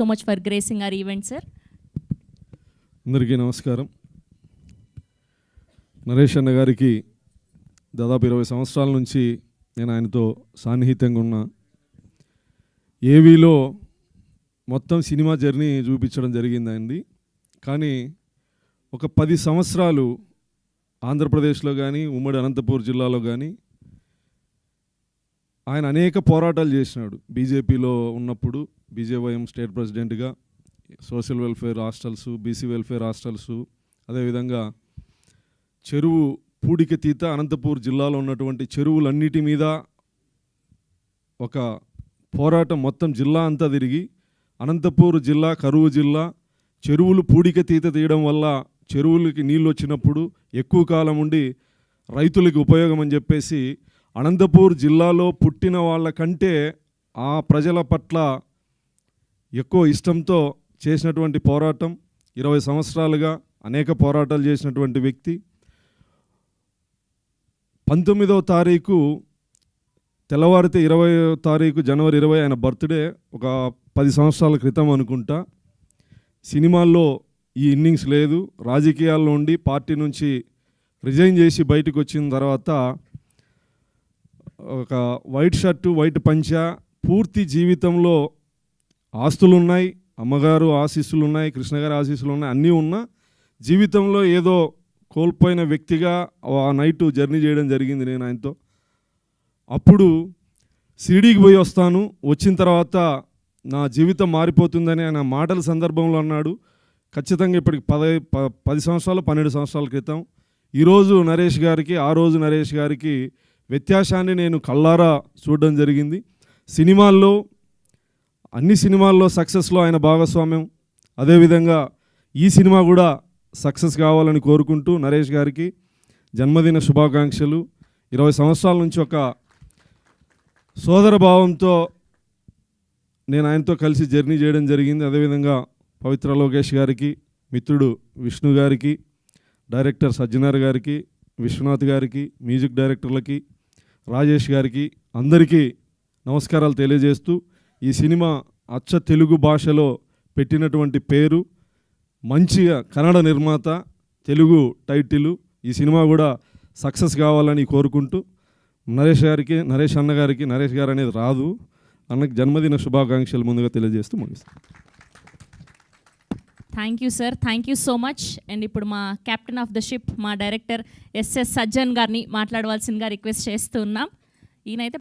so much for gracing our event, sir. అందరికీ నమస్కారం. నరేష్ అన్న గారికి దాదాపు 20 సంవత్సరాల నుంచి నేను ఆయనతో సాన్నిహిత్యంగా ఉన్నా. ఏవీలో మొత్తం సినిమా జర్నీ చూపించడం జరిగింది ఆయనది. కానీ ఒక 10 సంవత్సరాలు ఆంధ్రప్రదేశ్లో కానీ ఉమ్మడి అనంతపూర్ జిల్లాలో కానీ ఆయన అనేక పోరాటాలు చేసినాడు. బీజేపీలో ఉన్నప్పుడు బీజేవైఎం స్టేట్ ప్రెసిడెంట్గా social welfare hostels, BC welfare hostels, అదేవిధంగా చెరువు పూడికతీత అనంతపూర్ జిల్లాలో ఉన్నటువంటి చెరువులన్నిటి మీద ఒక పోరాటం మొత్తం జిల్లా అంతా తిరిగి అనంతపూర్ జిల్లా కరువు జిల్లా, చెరువులు పూడికతీత తీయడం వల్ల చెరువులకి నీళ్ళు వచ్చినప్పుడు ఎక్కువ కాలం ఉండి రైతులకి ఉపయోగం అని చెప్పేసి అనంతపూర్ జిల్లాలో పుట్టిన వాళ్ళకంటే ఆ ప్రజల పట్ల ఎక్కువ ఇష్టంతో చేసినటువంటి పోరాటం. 20 సంవత్సరాలుగా అనేక పోరాటాలు చేసినటువంటి వ్యక్తి. 19వ తారీఖు తెల్లవారితే 20వ తారీఖు జనవరి 20 ఆయన బర్త్డే. ఒక 10 సంవత్సరాల క్రితం అనుకుంటా. సినిమాల్లో ఈ ఇన్నింగ్స్ లేదు. రాజకీయాల్లో ఉండి పార్టీ నుంచి రిజైన్ చేసి బయటకు వచ్చిన తర్వాత ఒక వైట్ షర్టు, వైట్ పంచా, పూర్తి జీవితంలో ఆస్తులు ఉన్నాయి, అమ్మగారు ఆశీస్సులు ఉన్నాయి, కృష్ణగారి ఆశీస్సులు ఉన్నాయి, అన్నీ ఉన్నా జీవితంలో ఏదో కోల్పోయిన వ్యక్తిగా ఆ నైట్ జర్నీ చేయడం జరిగింది నేను ఆయనతో. అప్పుడు షిరిడీకి పోయి వస్తాను, వచ్చిన తర్వాత నా జీవితం మారిపోతుందని ఆయన మాటల సందర్భంలో అన్నాడు. ఖచ్చితంగా ఇప్పటికి 10 సంవత్సరాలు 12 సంవత్సరాల క్రితం. ఈరోజు నరేష్ గారికి ఆ రోజు నరేష్ గారికి వ్యత్యాసాన్ని నేను కళ్ళారా చూడడం జరిగింది. సినిమాల్లో అన్ని సినిమాల్లో సక్సెస్లో ఆయన భాగస్వామ్యం. అదేవిధంగా ఈ సినిమా కూడా సక్సెస్ కావాలని కోరుకుంటూ నరేష్ గారికి జన్మదిన శుభాకాంక్షలు. 20 సంవత్సరాల నుంచి ఒక సోదర భావంతో నేను ఆయనతో కలిసి జర్నీ చేయడం జరిగింది. అదేవిధంగా పవిత్ర లోకేష్ గారికి, మిత్రుడు విష్ణు గారికి, డైరెక్టర్ సజ్జనార్ గారికి, విశ్వనాథ్ గారికి, మ్యూజిక్ డైరెక్టర్లకి, రాజేష్ గారికి అందరికీ నమస్కారాలు తెలియజేస్తూ, ఈ సినిమా అచ్చ తెలుగు భాషలో పెట్టినటువంటి పేరు, మంచిగా కన్నడ నిర్మాత, తెలుగు టైటిల్, ఈ సినిమా కూడా సక్సెస్ కావాలని కోరుకుంటూ నరేష్ అన్న గారికి, నరేష్ గారు అనేది రాదు, అన్నకి జన్మదిన శుభాకాంక్షలు ముందుగా తెలియజేస్తూ ముగిస్తాను. Thank you sir, thank you so much. And ఇప్పుడు మా కెప్టెన్ ఆఫ్ ద షిప్, మా డైరెక్టర్ ఎస్ఎస్ సజ్జన్ గారిని మాట్లాడవలసిందిగా రిక్వెస్ట్ చేస్తున్నాం. ఈయనైతే